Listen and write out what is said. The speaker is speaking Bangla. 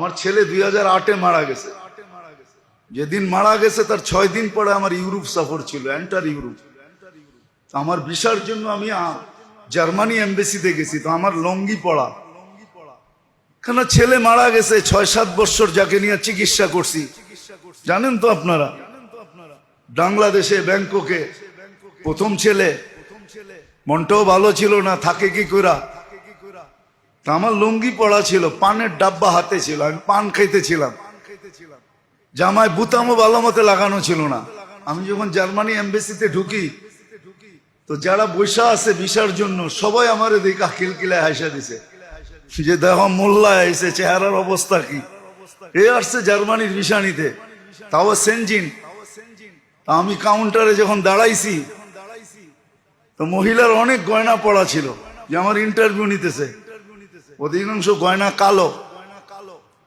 আমার ছেলে 2008-এ মারা গেছে। যেদিন মারা গেছে তার 6 দিন পরে আমার ইউরোপ সফর ছিল, এন্টার ইউরোপ। আমার ভিসার জন্য আমি জার্মানি এমবেসিতে গেছি, তো আমার লঙ্গি পড়া, কেন ছেলে মারা গেছে 6-7 বছর, যাকে নিয়ে চিকিৎসা করছি জানেন তো আপনারা, বাংলাদেশে ব্যাংককে। প্রথম ছেলে, মনটাও ভালো ছিল না, থাকে কি কইরা। তা আমার লুঙ্গি পড়া ছিল, পানের ডাব্বা হাতে ছিল, আমি পান খাইতেছিলাম, জামায় বুতামও ভালো মতে লাগানো ছিল না। আমি যখন জার্মানি এমবেসিতে ঢুকি, তো যারা বৈশা আছে ভিসার জন্য সবাই আমার দিকে খিলখিলায় হাসা দিছে, যে দেখো মোল্লা এসে, চেহারার অবস্থা কি, এ আসছে জার্মানির ভিসা নিতে, তাও সেনজিন। তা আমি কাউন্টারে যখন দাঁড়াইছি, তো মহিলার অনেক গয়না পড়া ছিল, যে আমার ইন্টারভিউ নিতেছে, অধিকাংশ গয়না কালো।